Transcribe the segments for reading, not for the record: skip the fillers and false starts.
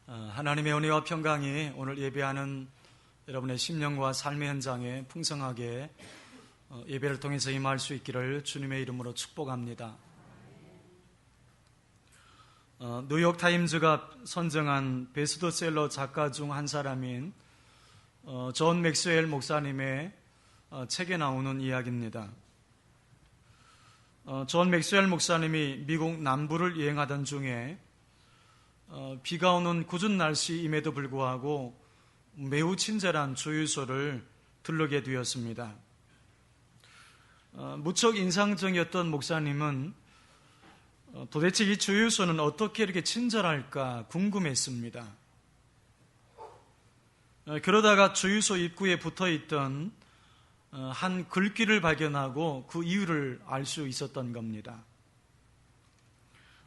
하나님의 은혜와 평강이 오늘 예배하는 여러분의 심령과 삶의 현장에 풍성하게 예배를 통해서 임할 수 있기를 주님의 이름으로 축복합니다. 뉴욕타임즈가 선정한 베스트셀러 작가 중 한 사람인 존 맥스웰 목사님의 책에 나오는 이야기입니다. 존 맥스웰 목사님이 미국 남부를 여행하던 중에 비가 오는 궂은 날씨임에도 불구하고 매우 친절한 주유소를 들르게 되었습니다. 무척 인상적이었던 목사님은 도대체 이 주유소는 어떻게 이렇게 친절할까 궁금했습니다. 그러다가 주유소 입구에 붙어있던 한 글귀를 발견하고 그 이유를 알 수 있었던 겁니다.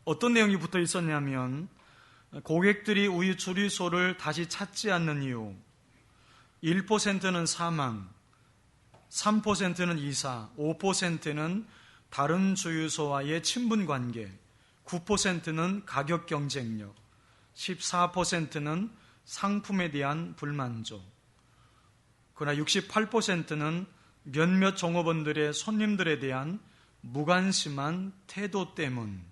어떤 내용이 붙어 있었냐면, 고객들이 우리 주유소를 다시 찾지 않는 이유, 1%는 사망, 3%는 이사, 5%는 다른 주유소와의 친분관계, 9%는 가격 경쟁력, 14%는 상품에 대한 불만족, 그러나 68%는 몇몇 종업원들의 손님들에 대한 무관심한 태도 때문.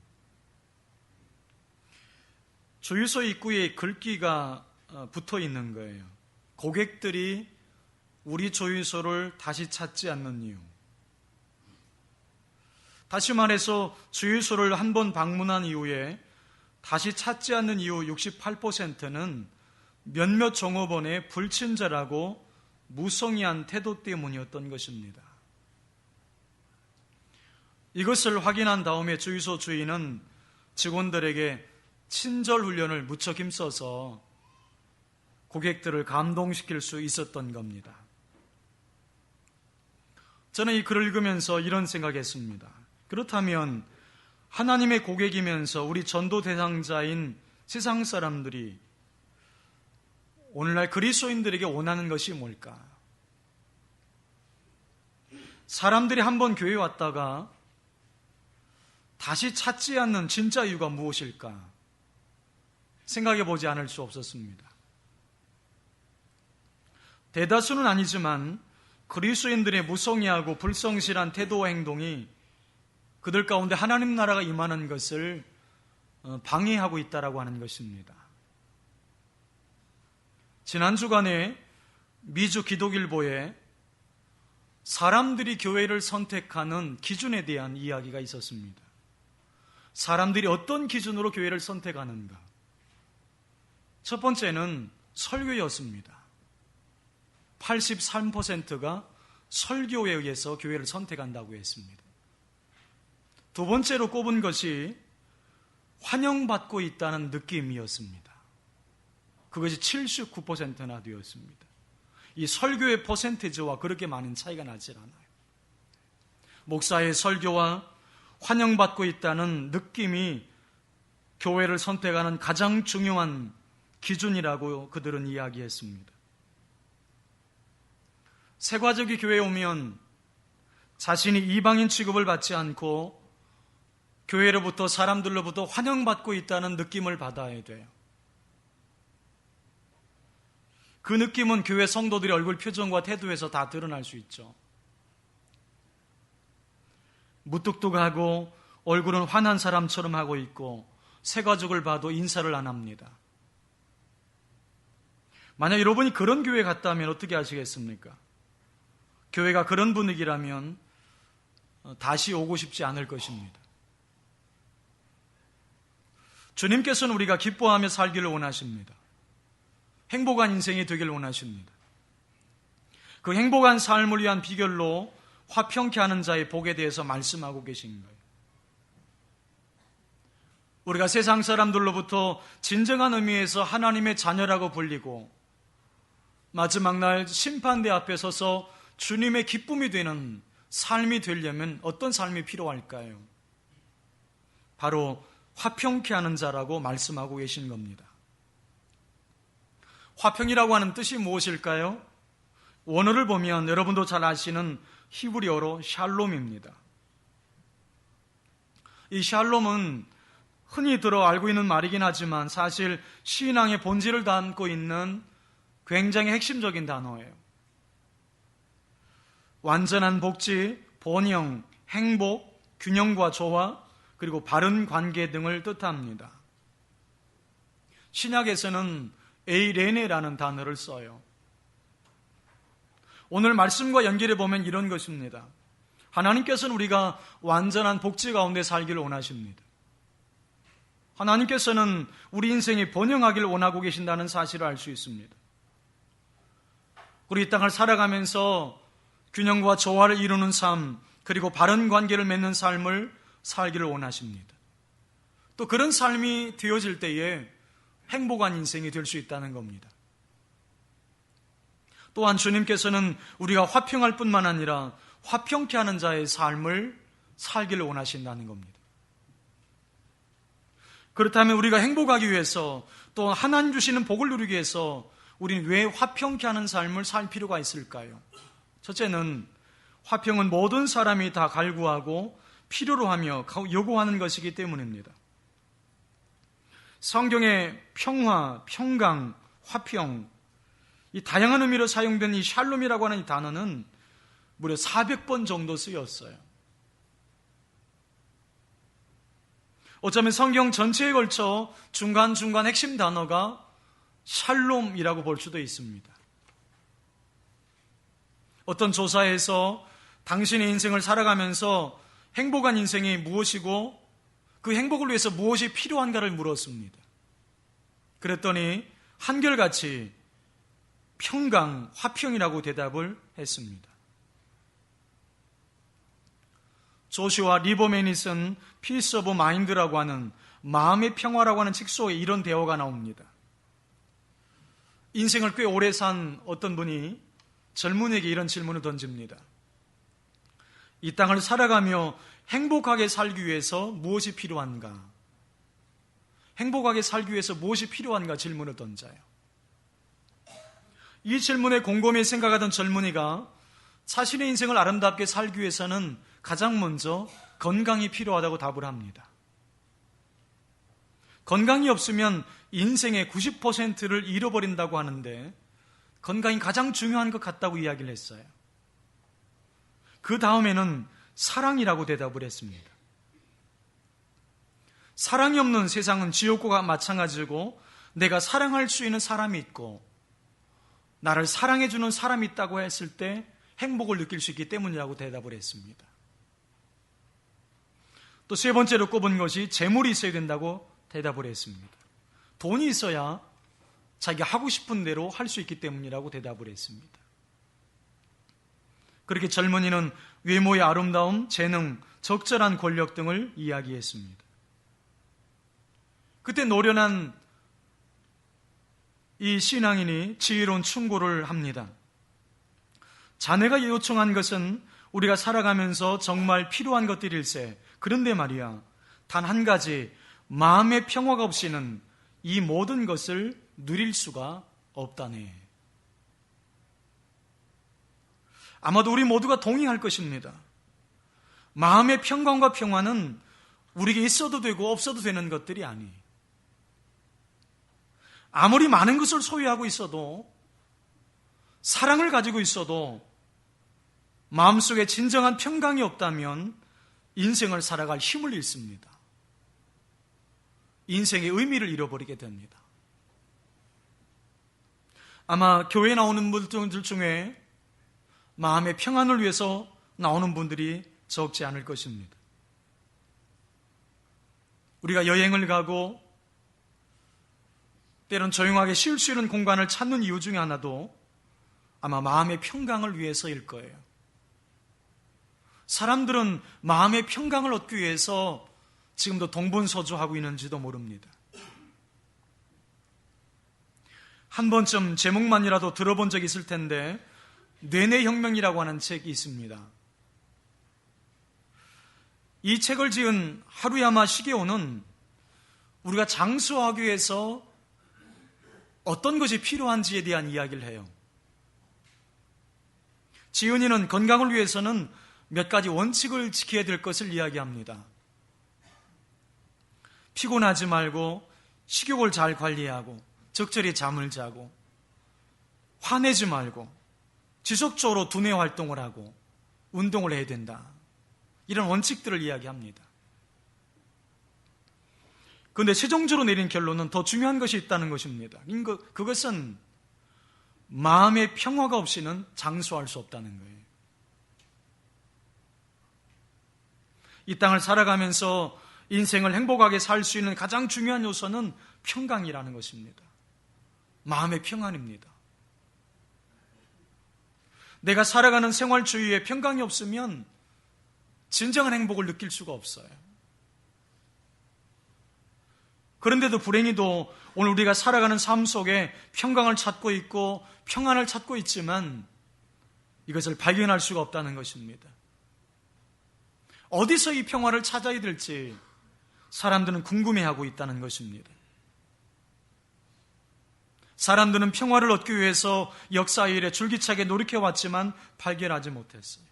주유소 입구에 글귀가 붙어 있는 거예요. 고객들이 우리 주유소를 다시 찾지 않는 이유. 다시 말해서 주유소를 한 번 방문한 이후에 다시 찾지 않는 이유 68%는 몇몇 종업원의 불친절하고 무성의한 태도 때문이었던 것입니다. 이것을 확인한 다음에 주유소 주인은 직원들에게 친절 훈련을 무척 힘써서 고객들을 감동시킬 수 있었던 겁니다. 저는 이 글을 읽으면서 이런 생각했습니다. 그렇다면 하나님의 고객이면서 우리 전도 대상자인 세상 사람들이 오늘날 그리스도인들에게 원하는 것이 뭘까? 사람들이 한번 교회에 왔다가 다시 찾지 않는 진짜 이유가 무엇일까? 생각해 보지 않을 수 없었습니다. 대다수는 아니지만 그리스도인들의 무성의하고 불성실한 태도와 행동이 그들 가운데 하나님 나라가 임하는 것을 방해하고 있다라고 하는 것입니다. 지난 주간에 미주 기독일보에 사람들이 교회를 선택하는 기준에 대한 이야기가 있었습니다. 사람들이 어떤 기준으로 교회를 선택하는가? 첫 번째는 설교였습니다. 83%가 설교에 의해서 교회를 선택한다고 했습니다. 두 번째로 꼽은 것이 환영받고 있다는 느낌이었습니다. 그것이 79%나 되었습니다. 이 설교의 퍼센티지와 그렇게 많은 차이가 나질 않아요. 목사의 설교와 환영받고 있다는 느낌이 교회를 선택하는 가장 중요한 기준이라고 그들은 이야기했습니다. 세과적이 교회에 오면 자신이 이방인 취급을 받지 않고 교회로부터 사람들로부터 환영받고 있다는 느낌을 받아야 돼요. 그 느낌은 교회 성도들의 얼굴 표정과 태도에서 다 드러날 수 있죠. 무뚝뚝하고 얼굴은 화난 사람처럼 하고 있고 세가족을 봐도 인사를 안 합니다. 만약 여러분이 그런 교회 갔다면 어떻게 하시겠습니까? 교회가 그런 분위기라면 다시 오고 싶지 않을 것입니다. 주님께서는 우리가 기뻐하며 살기를 원하십니다. 행복한 인생이 되기를 원하십니다. 그 행복한 삶을 위한 비결로 화평케 하는 자의 복에 대해서 말씀하고 계신 거예요. 우리가 세상 사람들로부터 진정한 의미에서 하나님의 자녀라고 불리고 마지막 날 심판대 앞에 서서 주님의 기쁨이 되는 삶이 되려면 어떤 삶이 필요할까요? 바로 화평케 하는 자라고 말씀하고 계신 겁니다. 화평이라고 하는 뜻이 무엇일까요? 원어를 보면 여러분도 잘 아시는 히브리어로 샬롬입니다. 이 샬롬은 흔히 들어 알고 있는 말이긴 하지만 사실 신앙의 본질을 담고 있는 굉장히 핵심적인 단어예요. 완전한 복지, 번영, 행복, 균형과 조화, 그리고 바른 관계 등을 뜻합니다. 신약에서는 에이레네라는 단어를 써요. 오늘 말씀과 연결해 보면 이런 것입니다. 하나님께서는 우리가 완전한 복지 가운데 살기를 원하십니다. 하나님께서는 우리 인생이 번영하기를 원하고 계신다는 사실을 알 수 있습니다. 우리 이 땅을 살아가면서 균형과 조화를 이루는 삶, 그리고 바른 관계를 맺는 삶을 살기를 원하십니다. 또 그런 삶이 되어질 때에 행복한 인생이 될 수 있다는 겁니다. 또한 주님께서는 우리가 화평할 뿐만 아니라 화평케 하는 자의 삶을 살기를 원하신다는 겁니다. 그렇다면 우리가 행복하기 위해서, 또 하나님 주시는 복을 누리기 위해서 우리는 왜 화평케 하는 삶을 살 필요가 있을까요? 첫째는 화평은 모든 사람이 다 갈구하고 필요로 하며 요구하는 것이기 때문입니다. 성경의 평화, 평강, 화평, 이 다양한 의미로 사용된 이 샬롬이라고 하는 이 단어는 무려 400번 정도 쓰였어요. 어쩌면 성경 전체에 걸쳐 중간중간 핵심 단어가 샬롬이라고 볼 수도 있습니다. 어떤 조사에서 당신의 인생을 살아가면서 행복한 인생이 무엇이고 그 행복을 위해서 무엇이 필요한가를 물었습니다. 그랬더니 한결같이 평강, 화평이라고 대답을 했습니다. 조슈아 리버맨이 쓴 피스 오브 마인드라고 하는 마음의 평화라고 하는 책 속에 이런 대화가 나옵니다. 인생을 꽤 오래 산 어떤 분이 젊은이에게 이런 질문을 던집니다. 이 땅을 살아가며 행복하게 살기 위해서 무엇이 필요한가? 행복하게 살기 위해서 무엇이 필요한가 질문을 던져요. 이 질문에 곰곰이 생각하던 젊은이가 자신의 인생을 아름답게 살기 위해서는 가장 먼저 건강이 필요하다고 답을 합니다. 건강이 없으면 인생의 90%를 잃어버린다고 하는데 건강이 가장 중요한 것 같다고 이야기를 했어요. 그 다음에는 사랑이라고 대답을 했습니다. 사랑이 없는 세상은 지옥과 마찬가지고 내가 사랑할 수 있는 사람이 있고 나를 사랑해주는 사람이 있다고 했을 때 행복을 느낄 수 있기 때문이라고 대답을 했습니다. 또 세 번째로 꼽은 것이 재물이 있어야 된다고 대답을 했습니다. 돈이 있어야 자기가 하고 싶은 대로 할 수 있기 때문이라고 대답을 했습니다. 그렇게 젊은이는 외모의 아름다움, 재능, 적절한 권력 등을 이야기했습니다. 그때 노련한 이 신앙인이 지혜로운 충고를 합니다. 자네가 요청한 것은 우리가 살아가면서 정말 필요한 것들일세. 그런데 말이야, 단 한 가지 마음의 평화가 없이는 이 모든 것을 누릴 수가 없다네. 아마도 우리 모두가 동의할 것입니다. 마음의 평강과 평화는 우리에게 있어도 되고 없어도 되는 것들이 아니에요. 아무리 많은 것을 소유하고 있어도, 사랑을 가지고 있어도 마음속에 진정한 평강이 없다면 인생을 살아갈 힘을 잃습니다. 인생의 의미를 잃어버리게 됩니다. 아마 교회에 나오는 분들 중에 마음의 평안을 위해서 나오는 분들이 적지 않을 것입니다. 우리가 여행을 가고 때론 조용하게 쉴 수 있는 공간을 찾는 이유 중에 하나도 아마 마음의 평강을 위해서일 거예요. 사람들은 마음의 평강을 얻기 위해서 지금도 동분서주하고 있는지도 모릅니다. 한 번쯤 제목만이라도 들어본 적이 있을 텐데 뇌내혁명이라고 하는 책이 있습니다. 이 책을 지은 하루야마 시게오는 우리가 장수하기 위해서 어떤 것이 필요한지에 대한 이야기를 해요. 지은이는 건강을 위해서는 몇 가지 원칙을 지켜야 될 것을 이야기합니다. 피곤하지 말고 식욕을 잘 관리하고 적절히 잠을 자고 화내지 말고 지속적으로 두뇌 활동을 하고 운동을 해야 된다. 이런 원칙들을 이야기합니다. 그런데 최종적으로 내린 결론은 더 중요한 것이 있다는 것입니다. 그것은 마음의 평화가 없이는 장수할 수 없다는 거예요. 이 땅을 살아가면서 인생을 행복하게 살 수 있는 가장 중요한 요소는 평강이라는 것입니다. 마음의 평안입니다. 내가 살아가는 생활 주위에 평강이 없으면 진정한 행복을 느낄 수가 없어요. 그런데도 불행히도 오늘 우리가 살아가는 삶 속에 평강을 찾고 있고 평안을 찾고 있지만 이것을 발견할 수가 없다는 것입니다. 어디서 이 평화를 찾아야 될지 사람들은 궁금해하고 있다는 것입니다. 사람들은 평화를 얻기 위해서 역사 일에 줄기차게 노력해왔지만 발견하지 못했어요.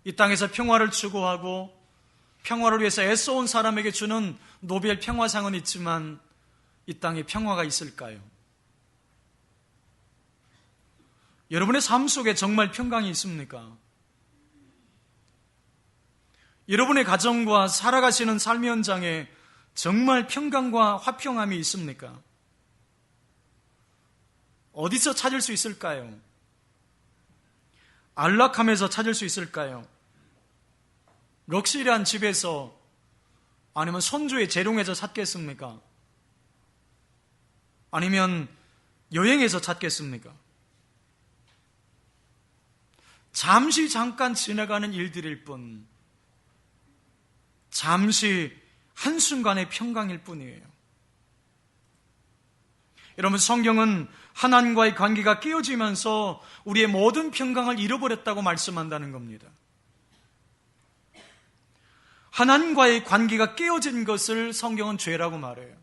이 땅에서 평화를 추구하고 평화를 위해서 애써온 사람에게 주는 노벨 평화상은 있지만 이 땅에 평화가 있을까요? 여러분의 삶 속에 정말 평강이 있습니까? 여러분의 가정과 살아가시는 삶의 현장에 정말 평강과 화평함이 있습니까? 어디서 찾을 수 있을까요? 안락함에서 찾을 수 있을까요? 럭셔리한 집에서 아니면 손주의 재롱에서 찾겠습니까? 아니면 여행에서 찾겠습니까? 잠시 잠깐 지나가는 일들일 뿐, 잠시 한순간의 평강일 뿐이에요. 여러분, 성경은 하나님과의 관계가 깨어지면서 우리의 모든 평강을 잃어버렸다고 말씀한다는 겁니다. 하나님과의 관계가 깨어진 것을 성경은 죄라고 말해요.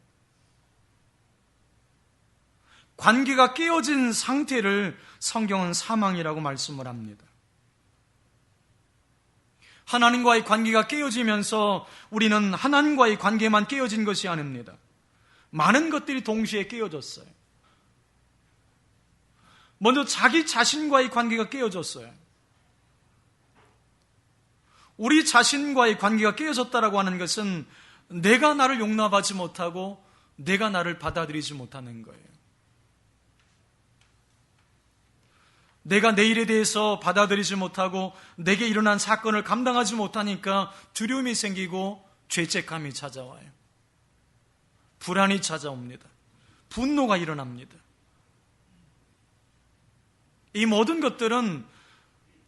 관계가 깨어진 상태를 성경은 사망이라고 말씀을 합니다. 하나님과의 관계가 깨어지면서 우리는 하나님과의 관계만 깨어진 것이 아닙니다. 많은 것들이 동시에 깨어졌어요. 먼저 자기 자신과의 관계가 깨어졌어요. 우리 자신과의 관계가 깨어졌다라고 하는 것은 내가 나를 용납하지 못하고 내가 나를 받아들이지 못하는 거예요. 내가 내 일에 대해서 받아들이지 못하고 내게 일어난 사건을 감당하지 못하니까 두려움이 생기고 죄책감이 찾아와요. 불안이 찾아옵니다. 분노가 일어납니다. 이 모든 것들은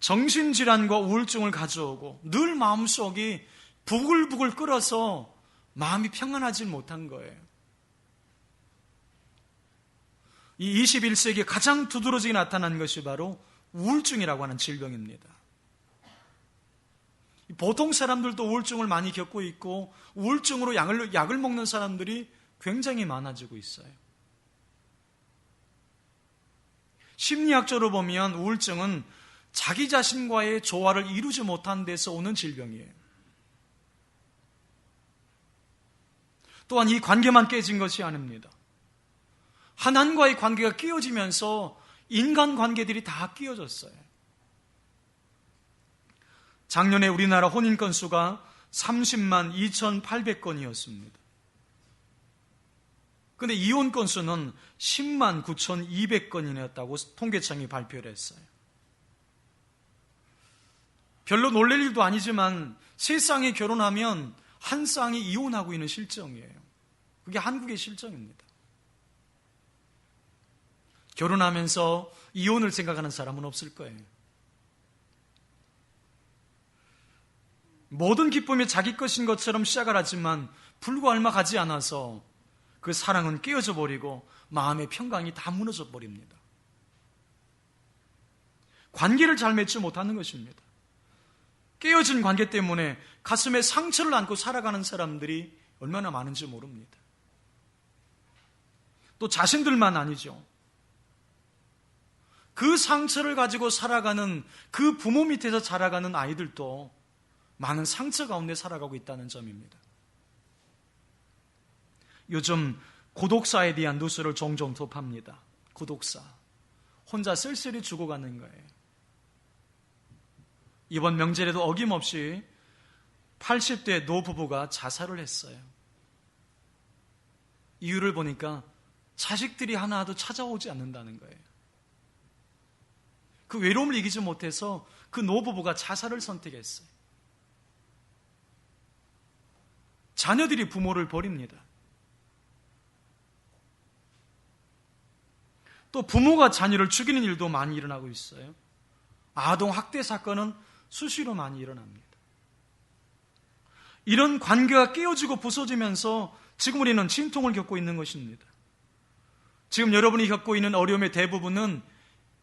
정신질환과 우울증을 가져오고 늘 마음속이 부글부글 끓어서 마음이 평안하지 못한 거예요. 이 21세기에 가장 두드러지게 나타난 것이 바로 우울증이라고 하는 질병입니다. 보통 사람들도 우울증을 많이 겪고 있고 우울증으로 약을 먹는 사람들이 굉장히 많아지고 있어요. 심리학적으로 보면 우울증은 자기 자신과의 조화를 이루지 못한 데서 오는 질병이에요. 또한 이 관계만 깨진 것이 아닙니다. 하나님과의 관계가 깨어지면서 인간 관계들이 다 깨어졌어요. 작년에 우리나라 혼인 건수가 30만 2,800건이었습니다. 그런데 이혼 건수는 10만 9,200건이었다고 통계청이 발표를 했어요. 별로 놀랄 일도 아니지만 세 쌍이 결혼하면 한 쌍이 이혼하고 있는 실정이에요. 그게 한국의 실정입니다. 결혼하면서 이혼을 생각하는 사람은 없을 거예요. 모든 기쁨이 자기 것인 것처럼 시작을 하지만 불과 얼마 가지 않아서 그 사랑은 깨어져 버리고 마음의 평강이 다 무너져 버립니다. 관계를 잘 맺지 못하는 것입니다. 깨어진 관계 때문에 가슴에 상처를 안고 살아가는 사람들이 얼마나 많은지 모릅니다. 또 자신들만 아니죠. 그 상처를 가지고 살아가는 그 부모 밑에서 자라가는 아이들도 많은 상처 가운데 살아가고 있다는 점입니다. 요즘 고독사에 대한 뉴스를 종종 접합니다. 고독사. 혼자 쓸쓸히 죽어가는 거예요. 이번 명절에도 어김없이 80대 노부부가 자살을 했어요. 이유를 보니까 자식들이 하나도 찾아오지 않는다는 거예요. 그 외로움을 이기지 못해서 그 노부부가 자살을 선택했어요. 자녀들이 부모를 버립니다. 또 부모가 자녀를 죽이는 일도 많이 일어나고 있어요. 아동 학대 사건은 수시로 많이 일어납니다. 이런 관계가 깨어지고 부서지면서 지금 우리는 진통을 겪고 있는 것입니다. 지금 여러분이 겪고 있는 어려움의 대부분은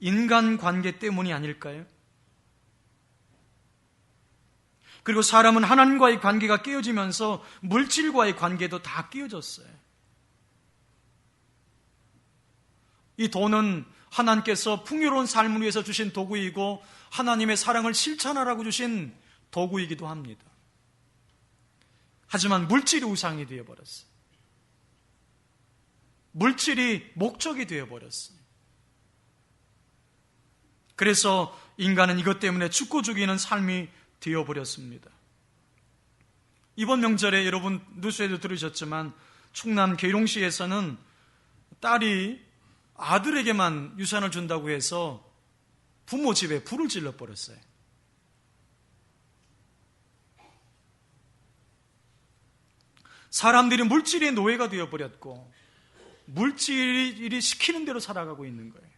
인간관계 때문이 아닐까요? 그리고 사람은 하나님과의 관계가 깨어지면서 물질과의 관계도 다 깨어졌어요. 이 돈은 하나님께서 풍요로운 삶을 위해서 주신 도구이고 하나님의 사랑을 실천하라고 주신 도구이기도 합니다. 하지만 물질이 우상이 되어버렸어요. 물질이 목적이 되어버렸어요. 그래서 인간은 이것 때문에 죽고 죽이는 삶이 되어버렸습니다. 이번 명절에 여러분 뉴스에도 들으셨지만 충남 계룡시에서는 딸이 아들에게만 유산을 준다고 해서 부모 집에 불을 질러버렸어요. 사람들이 물질의 노예가 되어버렸고 물질이 시키는 대로 살아가고 있는 거예요.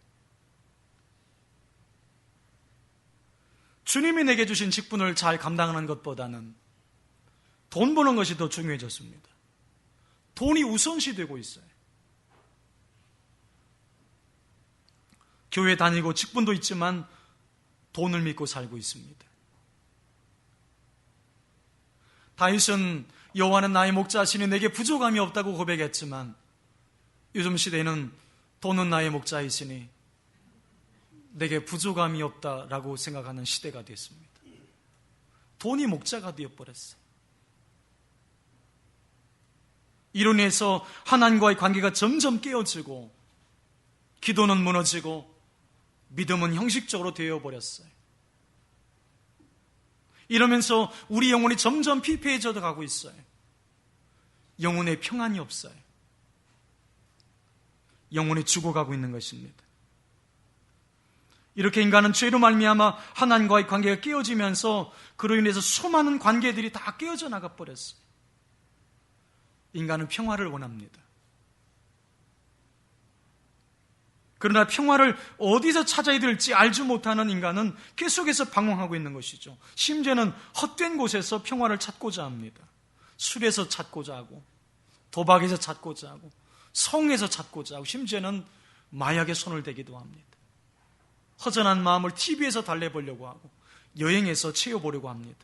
주님이 내게 주신 직분을 잘 감당하는 것보다는 돈 버는 것이 더 중요해졌습니다. 돈이 우선시 되고 있어요. 교회 다니고 직분도 있지만 돈을 믿고 살고 있습니다. 다윗은 여호와는 나의 목자시니 내게 부족함이 없다고 고백했지만 요즘 시대에는 돈은 나의 목자이시니 내게 부족함이 없다라고 생각하는 시대가 됐습니다. 돈이 목자가 되어버렸어요. 이로 인해서 하나님과의 관계가 점점 깨어지고 기도는 무너지고 믿음은 형식적으로 되어버렸어요. 이러면서 우리 영혼이 점점 피폐해져 가고 있어요. 영혼의 평안이 없어요. 영혼이 죽어가고 있는 것입니다. 이렇게 인간은 죄로 말미암아 하나님과의 관계가 깨어지면서 그로 인해서 수많은 관계들이 다 깨어져 나가버렸어요. 인간은 평화를 원합니다. 그러나 평화를 어디서 찾아야 될지 알지 못하는 인간은 계속해서 방황하고 있는 것이죠. 심지어는 헛된 곳에서 평화를 찾고자 합니다. 술에서 찾고자 하고 도박에서 찾고자 하고 성에서 찾고자 하고 심지어는 마약에 손을 대기도 합니다. 허전한 마음을 TV에서 달래보려고 하고 여행에서 채워보려고 합니다.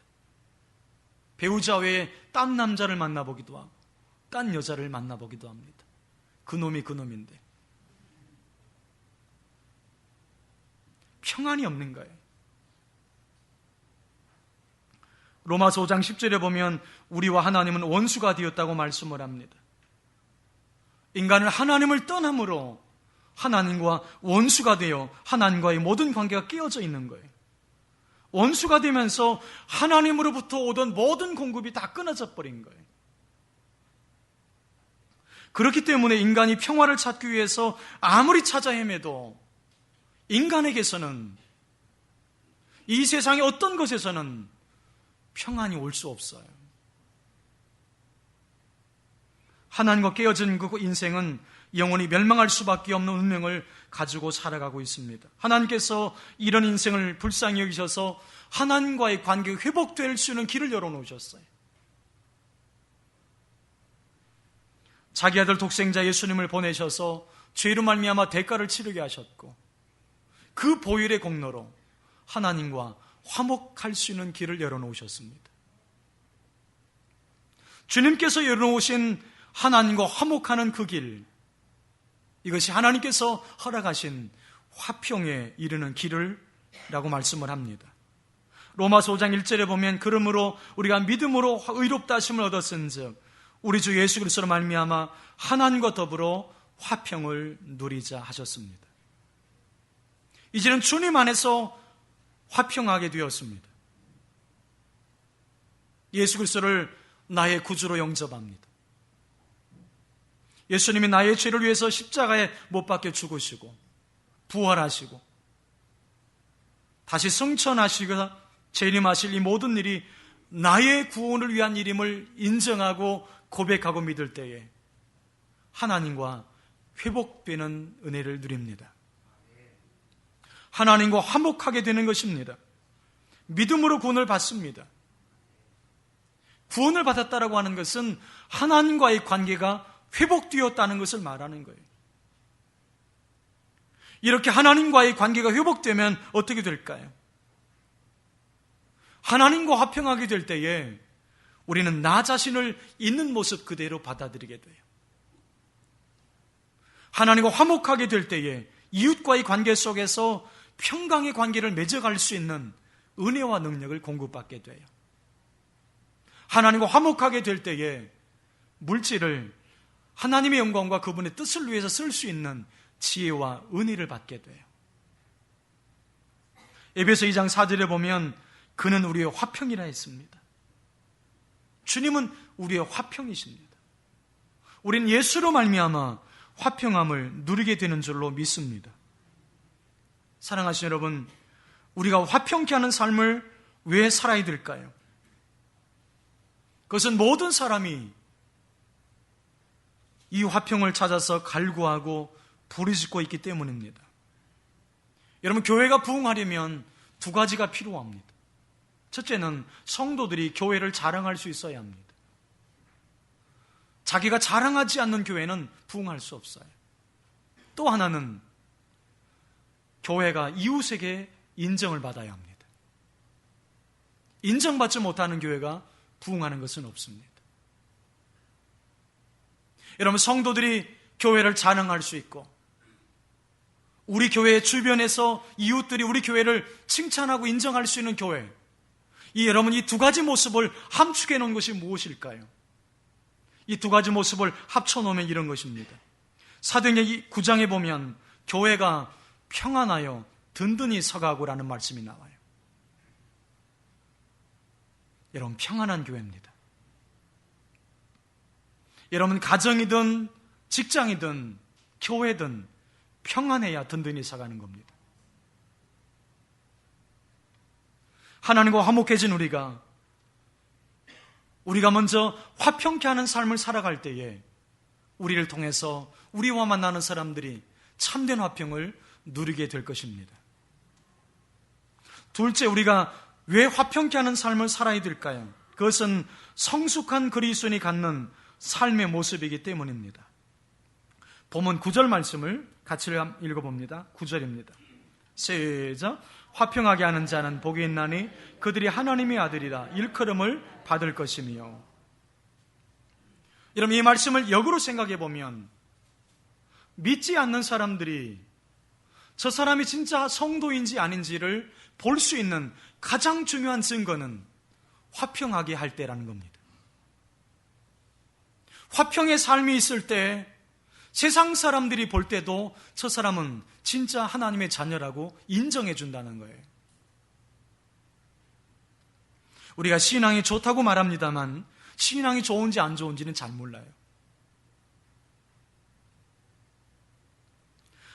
배우자 외에 딴 남자를 만나보기도 하고 딴 여자를 만나보기도 합니다. 그놈이 그놈인데 평안이 없는 거예요. 로마서 5장 10절에 보면 우리와 하나님은 원수가 되었다고 말씀을 합니다. 인간은 하나님을 떠남으로 하나님과 원수가 되어 하나님과의 모든 관계가 깨어져 있는 거예요. 원수가 되면서 하나님으로부터 오던 모든 공급이 다 끊어져 버린 거예요. 그렇기 때문에 인간이 평화를 찾기 위해서 아무리 찾아 헤매도 인간에게서는 이 세상의 어떤 것에서는 평안이 올 수 없어요. 하나님과 깨어진 그 인생은 영원히 멸망할 수밖에 없는 운명을 가지고 살아가고 있습니다. 하나님께서 이런 인생을 불쌍히 여기셔서 하나님과의 관계가 회복될 수 있는 길을 열어놓으셨어요. 자기 아들 독생자 예수님을 보내셔서 죄로 말미암아 대가를 치르게 하셨고 그 보혈의 공로로 하나님과 화목할 수 있는 길을 열어놓으셨습니다. 주님께서 열어놓으신 하나님과 화목하는 그 길, 이것이 하나님께서 허락하신 화평에 이르는 길을 라고 말씀을 합니다. 로마서 5장 1절에 보면 그러므로 우리가 믿음으로 의롭다 하심을 얻었은즉 우리 주 예수 그리스도로 말미암아 하나님과 더불어 화평을 누리자 하셨습니다. 이제는 주님 안에서 화평하게 되었습니다. 예수 그리스도를 나의 구주로 영접합니다. 예수님이 나의 죄를 위해서 십자가에 못 박혀 죽으시고 부활하시고 다시 승천하시고 재림하실 이 모든 일이 나의 구원을 위한 일임을 인정하고 고백하고 믿을 때에 하나님과 회복되는 은혜를 누립니다. 하나님과 화목하게 되는 것입니다. 믿음으로 구원을 받습니다. 구원을 받았다라고 하는 것은 하나님과의 관계가 회복되었다는 것을 말하는 거예요. 이렇게 하나님과의 관계가 회복되면 어떻게 될까요? 하나님과 화평하게 될 때에 우리는 나 자신을 있는 모습 그대로 받아들이게 돼요. 하나님과 화목하게 될 때에 이웃과의 관계 속에서 평강의 관계를 맺어갈 수 있는 은혜와 능력을 공급받게 돼요. 하나님과 화목하게 될 때에 물질을 하나님의 영광과 그분의 뜻을 위해서 쓸 수 있는 지혜와 은혜를 받게 돼요. 에베소 2장 4절에 보면 그는 우리의 화평이라 했습니다. 주님은 우리의 화평이십니다. 우리는 예수로 말미암아 화평함을 누리게 되는 줄로 믿습니다. 사랑하시는 여러분, 우리가 화평케 하는 삶을 왜 살아야 될까요? 그것은 모든 사람이 이 화평을 찾아서 갈구하고 부르짖고 있기 때문입니다. 여러분, 교회가 부흥하려면 두 가지가 필요합니다. 첫째는 성도들이 교회를 자랑할 수 있어야 합니다. 자기가 자랑하지 않는 교회는 부흥할 수 없어요. 또 하나는 교회가 이웃에게 인정을 받아야 합니다. 인정받지 못하는 교회가 부흥하는 것은 없습니다. 여러분, 성도들이 교회를 자랑할 수 있고 우리 교회 주변에서 이웃들이 우리 교회를 칭찬하고 인정할 수 있는 교회, 여러분, 이 두 가지 모습을 함축해 놓은 것이 무엇일까요? 이 두 가지 모습을 합쳐놓으면 이런 것입니다. 사도행전 9장에 보면 교회가 평안하여 든든히 서가고라는 말씀이 나와요. 여러분, 평안한 교회입니다. 여러분, 가정이든 직장이든 교회든 평안해야 든든히 서가는 겁니다. 하나님과 화목해진 우리가 먼저 화평케 하는 삶을 살아갈 때에 우리를 통해서 우리와 만나는 사람들이 참된 화평을 누리게 될 것입니다. 둘째, 우리가 왜 화평케 하는 삶을 살아야 될까요? 그것은 성숙한 그리스도인이 갖는 삶의 모습이기 때문입니다. 본문 9절 말씀을 같이 읽어봅니다. 9절입니다. 시작. 화평하게 하는 자는 복이 있나니 그들이 하나님의 아들이라 일컬음을 받을 것이며. 여러분, 이 말씀을 역으로 생각해 보면 믿지 않는 사람들이 저 사람이 진짜 성도인지 아닌지를 볼 수 있는 가장 중요한 증거는 화평하게 할 때라는 겁니다. 화평의 삶이 있을 때 세상 사람들이 볼 때도 저 사람은 진짜 하나님의 자녀라고 인정해 준다는 거예요. 우리가 신앙이 좋다고 말합니다만 신앙이 좋은지 안 좋은지는 잘 몰라요.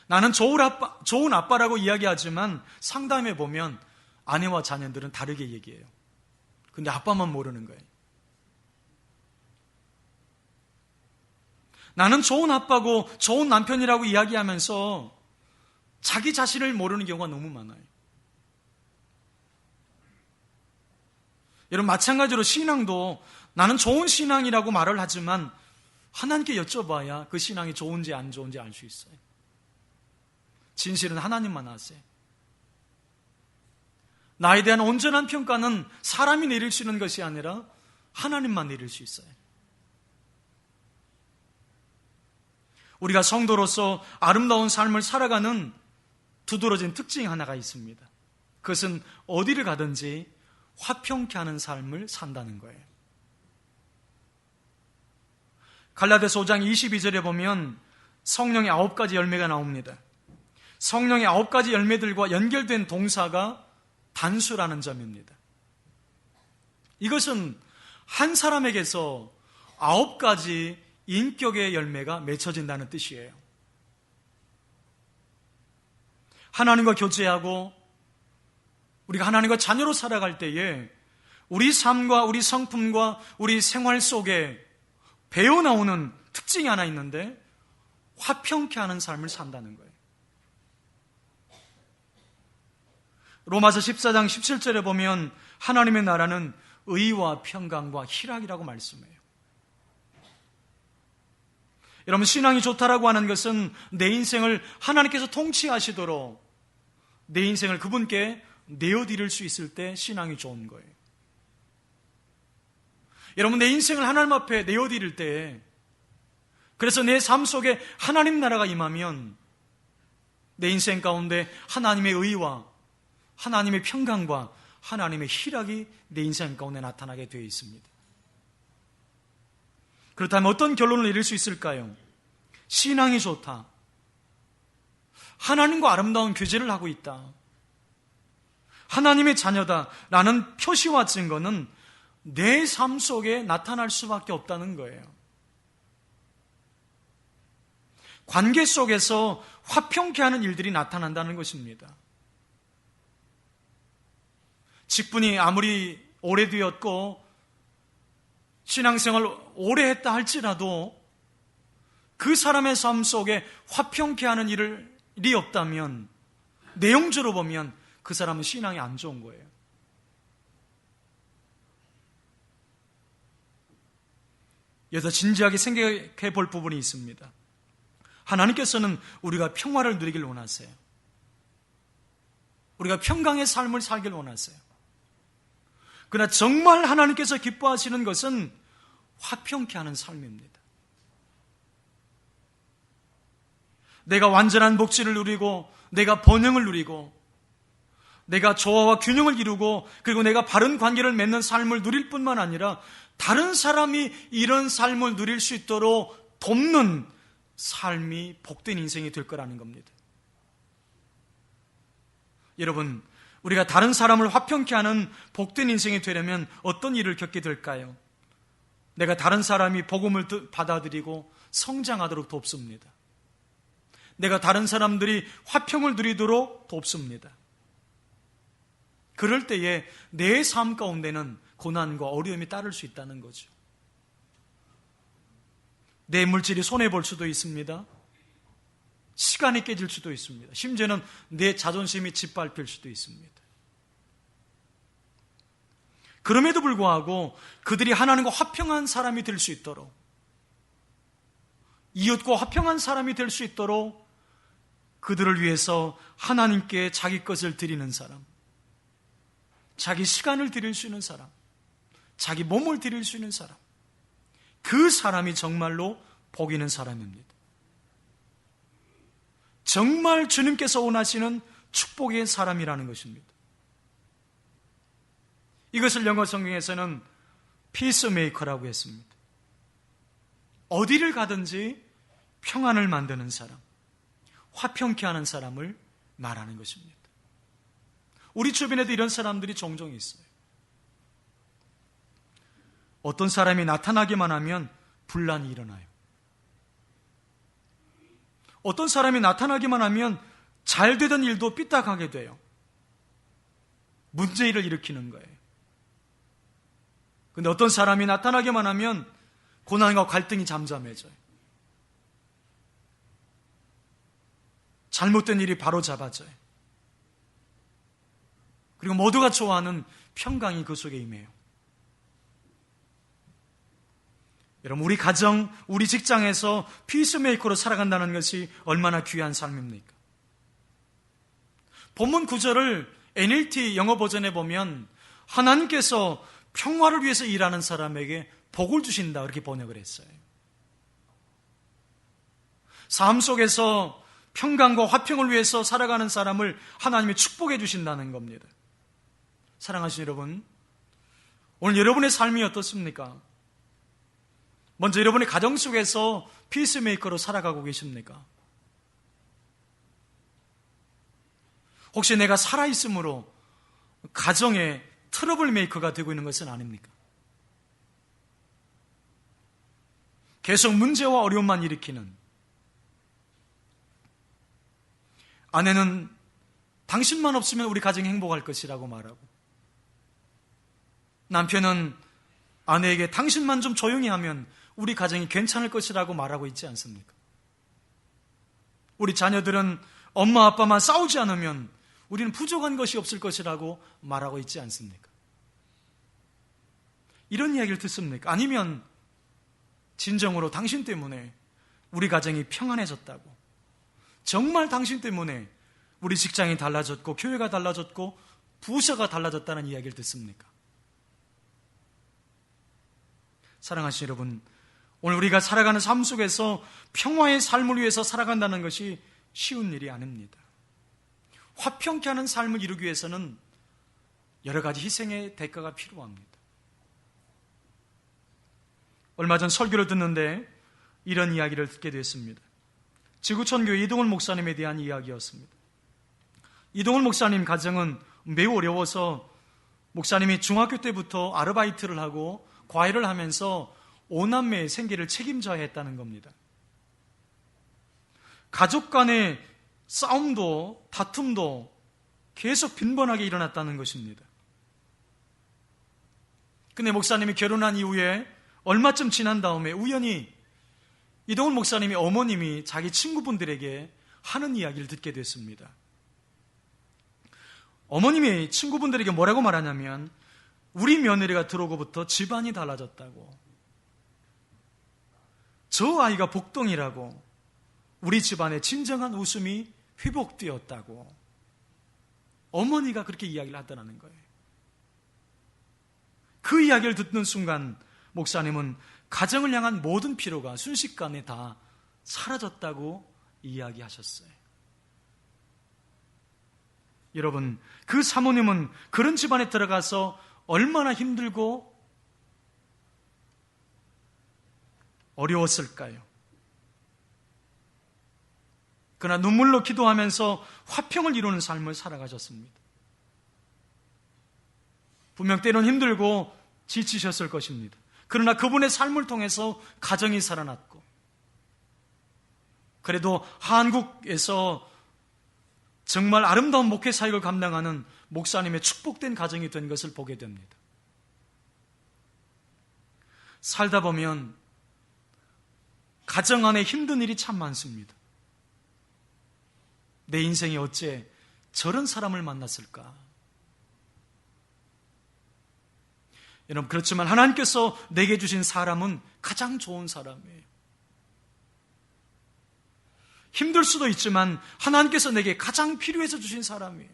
나는 좋은 아빠라고 이야기하지만 상담해 보면 아내와 자녀들은 다르게 얘기해요. 근데 아빠만 모르는 거예요. 나는 좋은 아빠고 좋은 남편이라고 이야기하면서 자기 자신을 모르는 경우가 너무 많아요. 여러분, 마찬가지로 신앙도 나는 좋은 신앙이라고 말을 하지만 하나님께 여쭤봐야 그 신앙이 좋은지 안 좋은지 알 수 있어요. 진실은 하나님만 아세요. 나에 대한 온전한 평가는 사람이 내릴 수 있는 것이 아니라 하나님만 내릴 수 있어요. 우리가 성도로서 아름다운 삶을 살아가는 두드러진 특징이 하나가 있습니다. 그것은 어디를 가든지 화평케 하는 삶을 산다는 거예요. 갈라디아서 5장 22절에 보면 성령의 9가지 열매가 나옵니다. 성령의 9가지 열매들과 연결된 동사가 단수라는 점입니다. 이것은 한 사람에게서 9가지 인격의 열매가 맺혀진다는 뜻이에요. 하나님과 교제하고 우리가 하나님과 자녀로 살아갈 때에 우리 삶과 우리 성품과 우리 생활 속에 배어나오는 특징이 하나 있는데 화평케 하는 삶을 산다는 거예요. 로마서 14장 17절에 보면 하나님의 나라는 의와 평강과 희락이라고 말씀해요. 여러분, 신앙이 좋다라고 하는 것은 내 인생을 하나님께서 통치하시도록 내 인생을 그분께 내어드릴 수 있을 때 신앙이 좋은 거예요. 여러분, 내 인생을 하나님 앞에 내어드릴 때, 그래서 내 삶 속에 하나님 나라가 임하면 내 인생 가운데 하나님의 의와 하나님의 평강과 하나님의 희락이 내 인생 가운데 나타나게 되어 있습니다. 그렇다면 어떤 결론을 내릴 수 있을까요? 신앙이 좋다. 하나님과 아름다운 교제를 하고 있다. 하나님의 자녀다. 라는 표시와 증거는 내 삶 속에 나타날 수밖에 없다는 거예요. 관계 속에서 화평케 하는 일들이 나타난다는 것입니다. 직분이 아무리 오래되었고 신앙생활 오래 했다 할지라도 그 사람의 삶 속에 화평케 하는 일이 없다면 내용적으로 보면 그 사람은 신앙이 안 좋은 거예요. 여기서 진지하게 생각해 볼 부분이 있습니다. 하나님께서는 우리가 평화를 누리길 원하세요. 우리가 평강의 삶을 살길 원하세요. 그러나 정말 하나님께서 기뻐하시는 것은 화평케 하는 삶입니다. 내가 완전한 복지를 누리고 내가 번영을 누리고 내가 조화와 균형을 이루고 그리고 내가 바른 관계를 맺는 삶을 누릴 뿐만 아니라 다른 사람이 이런 삶을 누릴 수 있도록 돕는 삶이 복된 인생이 될 거라는 겁니다. 여러분, 우리가 다른 사람을 화평케 하는 복된 인생이 되려면 어떤 일을 겪게 될까요? 내가 다른 사람이 복음을 받아들이고 성장하도록 돕습니다. 내가 다른 사람들이 화평을 누리도록 돕습니다. 그럴 때에 내 삶 가운데는 고난과 어려움이 따를 수 있다는 거죠. 내 물질이 손해볼 수도 있습니다. 시간이 깨질 수도 있습니다. 심지어는 내 자존심이 짓밟힐 수도 있습니다. 그럼에도 불구하고 그들이 하나님과 화평한 사람이 될 수 있도록, 이웃과 화평한 사람이 될 수 있도록 그들을 위해서 하나님께 자기 것을 드리는 사람, 자기 시간을 드릴 수 있는 사람, 자기 몸을 드릴 수 있는 사람, 그 사람이 정말로 복 있는 사람입니다. 정말 주님께서 원하시는 축복의 사람이라는 것입니다. 이것을 영어 성경에서는 피스메이커라고 했습니다. 어디를 가든지 평안을 만드는 사람, 화평케 하는 사람을 말하는 것입니다. 우리 주변에도 이런 사람들이 종종 있어요. 어떤 사람이 나타나기만 하면 분란이 일어나요. 어떤 사람이 나타나기만 하면 잘 되던 일도 삐딱하게 돼요. 문제일을 일으키는 거예요. 그런데 어떤 사람이 나타나기만 하면 고난과 갈등이 잠잠해져요. 잘못된 일이 바로 잡아져요. 그리고 모두가 좋아하는 평강이 그 속에 임해요. 여러분, 우리 가정, 우리 직장에서 피스메이커로 살아간다는 것이 얼마나 귀한 삶입니까? 본문 구절을 NLT 영어 버전에 보면 하나님께서 평화를 위해서 일하는 사람에게 복을 주신다, 그렇게 번역을 했어요. 삶 속에서 평강과 화평을 위해서 살아가는 사람을 하나님이 축복해 주신다는 겁니다. 사랑하시는 여러분, 오늘 여러분의 삶이 어떻습니까? 먼저 여러분의 가정 속에서 피스메이커로 살아가고 계십니까? 혹시 내가 살아있으므로 가정의 트러블 메이커가 되고 있는 것은 아닙니까? 계속 문제와 어려움만 일으키는, 아내는 당신만 없으면 우리 가정이 행복할 것이라고 말하고, 남편은 아내에게 당신만 좀 조용히 하면 우리 가정이 괜찮을 것이라고 말하고 있지 않습니까? 우리 자녀들은 엄마 아빠만 싸우지 않으면 우리는 부족한 것이 없을 것이라고 말하고 있지 않습니까? 이런 이야기를 듣습니까? 아니면 진정으로 당신 때문에 우리 가정이 평안해졌다고, 정말 당신 때문에 우리 직장이 달라졌고 교회가 달라졌고 부서가 달라졌다는 이야기를 듣습니까? 사랑하시는 여러분, 오늘 우리가 살아가는 삶 속에서 평화의 삶을 위해서 살아간다는 것이 쉬운 일이 아닙니다. 화평케 하는 삶을 이루기 위해서는 여러 가지 희생의 대가가 필요합니다. 얼마 전 설교를 듣는데 이런 이야기를 듣게 됐습니다. 지구촌교회 이동훈 목사님에 대한 이야기였습니다. 이동훈 목사님 가정은 매우 어려워서 목사님이 중학교 때부터 아르바이트를 하고 과외를 하면서 5남매의 생계를 책임져야 했다는 겁니다. 가족 간의 싸움도 다툼도 계속 빈번하게 일어났다는 것입니다. 근데 목사님이 결혼한 이후에 얼마쯤 지난 다음에 우연히 이동훈 목사님의 어머님이 자기 친구분들에게 하는 이야기를 듣게 됐습니다. 어머님이 친구분들에게 뭐라고 말하냐면, 우리 며느리가 들어오고부터 집안이 달라졌다고, 저 아이가 복덩이라고 우리 집안의 진정한 웃음이 회복되었다고 어머니가 그렇게 이야기를 하더라는 거예요. 그 이야기를 듣는 순간 목사님은 가정을 향한 모든 피로가 순식간에 다 사라졌다고 이야기하셨어요. 여러분, 그 사모님은 그런 집안에 들어가서 얼마나 힘들고 어려웠을까요? 그러나 눈물로 기도하면서 화평을 이루는 삶을 살아가셨습니다. 분명 때론 힘들고 지치셨을 것입니다. 그러나 그분의 삶을 통해서 가정이 살아났고, 그래도 한국에서 정말 아름다운 목회 사역을 감당하는 목사님의 축복된 가정이 된 것을 보게 됩니다. 살다 보면 가정 안에 힘든 일이 참 많습니다. 내 인생에 어째 저런 사람을 만났을까? 여러분, 그렇지만 하나님께서 내게 주신 사람은 가장 좋은 사람이에요. 힘들 수도 있지만 하나님께서 내게 가장 필요해서 주신 사람이에요.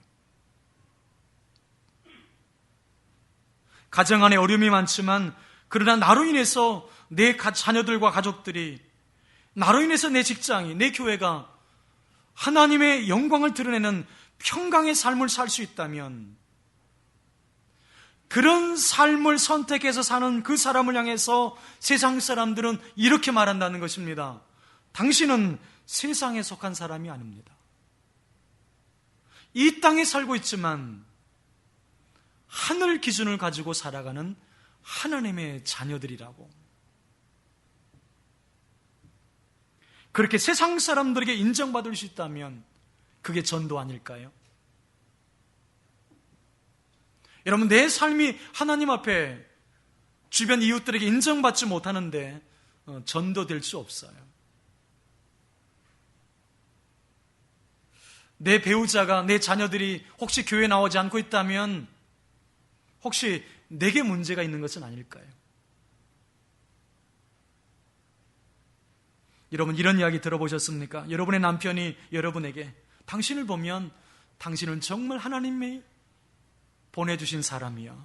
가정 안에 어려움이 많지만, 그러나 나로 인해서 내 자녀들과 가족들이, 나로 인해서 내 직장이, 내 교회가 하나님의 영광을 드러내는 평강의 삶을 살 수 있다면, 그런 삶을 선택해서 사는 그 사람을 향해서 세상 사람들은 이렇게 말한다는 것입니다. 당신은 세상에 속한 사람이 아닙니다. 이 땅에 살고 있지만 하늘 기준을 가지고 살아가는 하나님의 자녀들이라고. 그렇게 세상 사람들에게 인정받을 수 있다면 그게 전도 아닐까요? 여러분, 내 삶이 하나님 앞에 주변 이웃들에게 인정받지 못하는데 전도될 수 없어요. 내 배우자가, 내 자녀들이 혹시 교회에 나오지 않고 있다면 혹시 내게 문제가 있는 것은 아닐까요? 여러분, 이런 이야기 들어보셨습니까? 여러분의 남편이 여러분에게, 당신을 보면 당신은 정말 하나님이 보내주신 사람이야,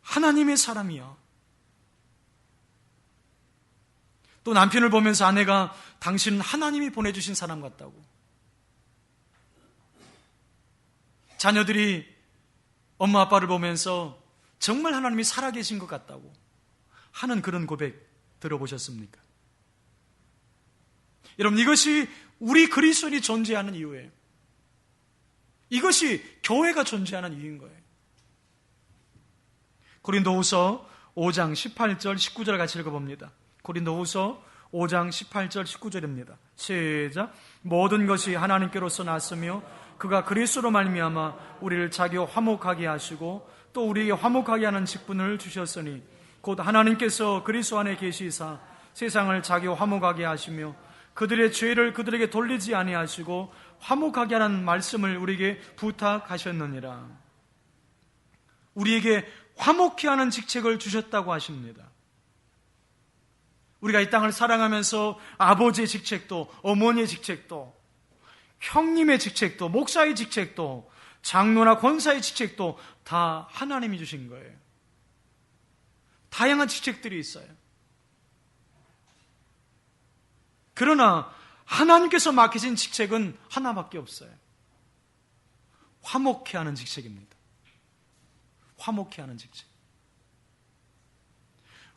하나님의 사람이야. 또 남편을 보면서 아내가, 당신은 하나님이 보내주신 사람 같다고. 자녀들이 엄마 아빠를 보면서 정말 하나님이 살아계신 것 같다고, 하는 그런 고백 들어보셨습니까? 여러분, 이것이 우리 그리스도인이 존재하는 이유예요. 이것이 교회가 존재하는 이유인 거예요. 고린도후서 5장 18절 19절 같이 읽어봅니다. 고린도후서 5장 18절 19절입니다. 시작. 모든 것이 하나님께로서 났으며 그가 그리스도로 말미암아 우리를 자기와 화목하게 하시고 또 우리에게 화목하게 하는 직분을 주셨으니 곧 하나님께서 그리스도 안에 계시사 세상을 자기와 화목하게 하시며 그들의 죄를 그들에게 돌리지 아니하시고 화목하게 하는 말씀을 우리에게 부탁하셨느니라. 우리에게 화목케 하는 직책을 주셨다고 하십니다. 우리가 이 땅을 살아가면서 아버지의 직책도, 어머니의 직책도, 형님의 직책도, 목사의 직책도, 장로나 권사의 직책도 다 하나님이 주신 거예요. 다양한 직책들이 있어요. 그러나 하나님께서 맡기신 직책은 하나밖에 없어요. 화목케 하는 직책입니다. 화목케 하는 직책.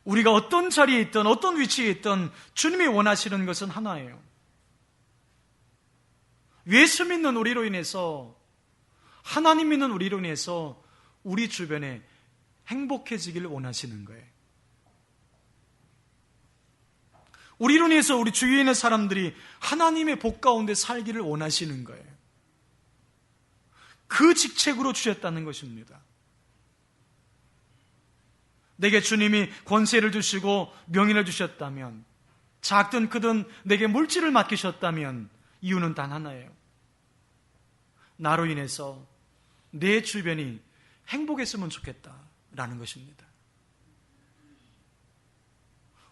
우리가 어떤 자리에 있든 어떤 위치에 있든 주님이 원하시는 것은 하나예요. 예수 믿는 우리로 인해서, 하나님 믿는 우리로 인해서 우리 주변에 행복해지기를 원하시는 거예요. 우리로 인해서 우리 주위에 있는 사람들이 하나님의 복 가운데 살기를 원하시는 거예요. 그 직책으로 주셨다는 것입니다. 내게 주님이 권세를 주시고 명예를 주셨다면, 작든 크든 내게 물질을 맡기셨다면 이유는 단 하나예요. 나로 인해서 내 주변이 행복했으면 좋겠다라는 것입니다.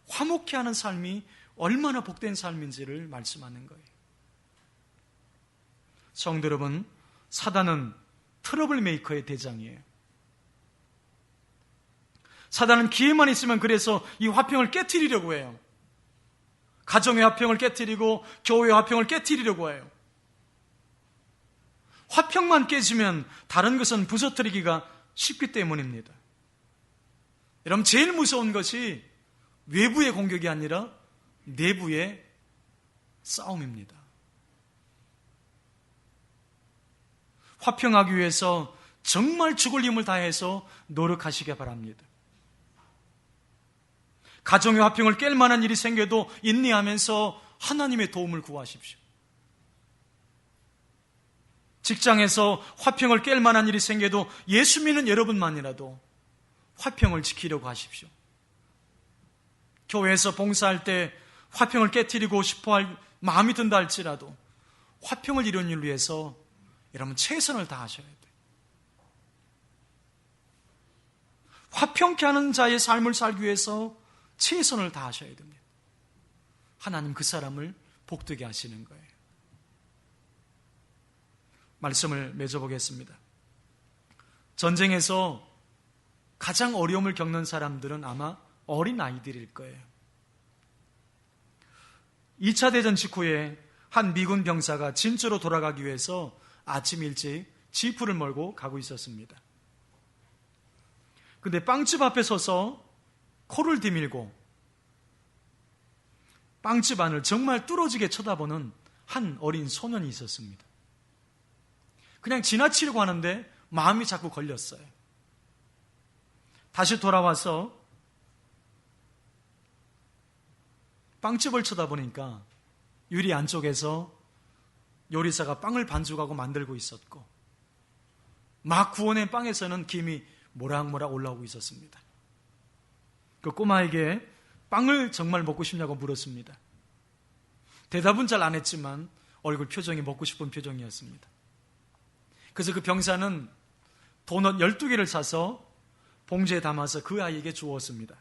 화목케 하는 삶이 얼마나 복된 삶인지를 말씀하는 거예요. 성도 여러분, 사단은 트러블 메이커의 대장이에요. 사단은 기회만 있으면 그래서 이 화평을 깨트리려고 해요. 가정의 화평을 깨트리고 교회의 화평을 깨트리려고 해요. 화평만 깨지면 다른 것은 부서뜨리기가 쉽기 때문입니다. 여러분, 제일 무서운 것이 외부의 공격이 아니라 내부의 싸움입니다. 화평하기 위해서 정말 죽을 힘을 다해서 노력하시기 바랍니다. 가정의 화평을 깰 만한 일이 생겨도 인내하면서 하나님의 도움을 구하십시오. 직장에서 화평을 깰 만한 일이 생겨도 예수 믿는 여러분만이라도 화평을 지키려고 하십시오. 교회에서 봉사할 때 화평을 깨트리고 싶어할 마음이 든다 할지라도 화평을 이루는 일을 위해서 여러분 최선을 다하셔야 돼요. 화평케 하는 자의 삶을 살기 위해서 최선을 다하셔야 됩니다. 하나님 그 사람을 복되게 하시는 거예요. 말씀을 맺어보겠습니다. 전쟁에서 가장 어려움을 겪는 사람들은 아마 어린 아이들일 거예요. 2차 대전 직후에 한 미군 병사가 진주로 돌아가기 위해서 아침 일찍 지프를 몰고 가고 있었습니다. 근데 빵집 앞에 서서 코를 디밀고 빵집 안을 정말 뚫어지게 쳐다보는 한 어린 소년이 있었습니다. 그냥 지나치려고 하는데 마음이 자꾸 걸렸어요. 다시 돌아와서 빵집을 쳐다보니까 유리 안쪽에서 요리사가 빵을 반죽하고 만들고 있었고 막 구워낸 빵에서는 김이 모락모락 올라오고 있었습니다. 그 꼬마에게 빵을 정말 먹고 싶냐고 물었습니다. 대답은 잘 안 했지만 얼굴 표정이 먹고 싶은 표정이었습니다. 그래서 그 병사는 도넛 12개를 사서 봉지에 담아서 그 아이에게 주었습니다.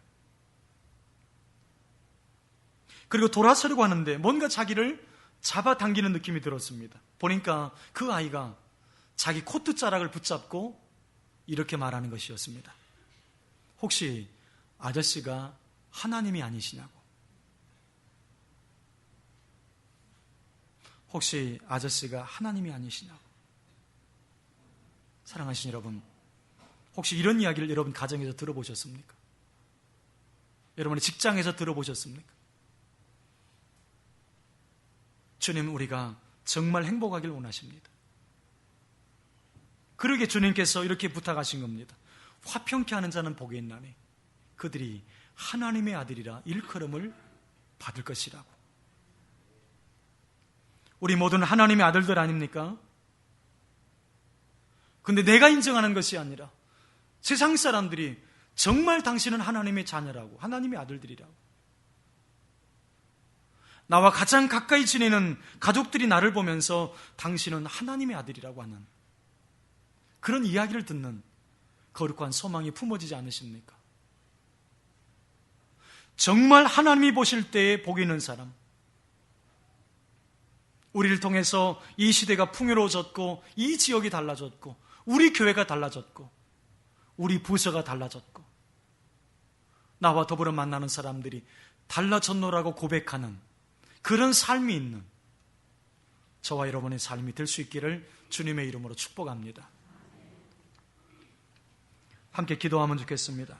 그리고 돌아서려고 하는데 뭔가 자기를 잡아당기는 느낌이 들었습니다. 보니까 그 아이가 자기 코트자락을 붙잡고 이렇게 말하는 것이었습니다. 혹시 아저씨가 하나님이 아니시냐고. 혹시 아저씨가 하나님이 아니시냐고. 사랑하신 여러분, 혹시 이런 이야기를 여러분 가정에서 들어보셨습니까? 여러분의 직장에서 들어보셨습니까? 주님은 우리가 정말 행복하길 원하십니다. 그러게 주님께서 이렇게 부탁하신 겁니다. 화평케 하는 자는 복이 있나니 그들이 하나님의 아들이라 일컬음을 받을 것이라고. 우리 모두는 하나님의 아들들 아닙니까? 근데 내가 인정하는 것이 아니라 세상 사람들이 정말 당신은 하나님의 자녀라고, 하나님의 아들들이라고, 나와 가장 가까이 지내는 가족들이 나를 보면서 당신은 하나님의 아들이라고 하는 그런 이야기를 듣는 거룩한 소망이 품어지지 않으십니까? 정말 하나님이 보실 때에 복이 있는 사람, 우리를 통해서 이 시대가 풍요로워졌고 이 지역이 달라졌고 우리 교회가 달라졌고 우리 부서가 달라졌고 나와 더불어 만나는 사람들이 달라졌노라고 고백하는 그런 삶이 있는 저와 여러분의 삶이 될 수 있기를 주님의 이름으로 축복합니다. 함께 기도하면 좋겠습니다.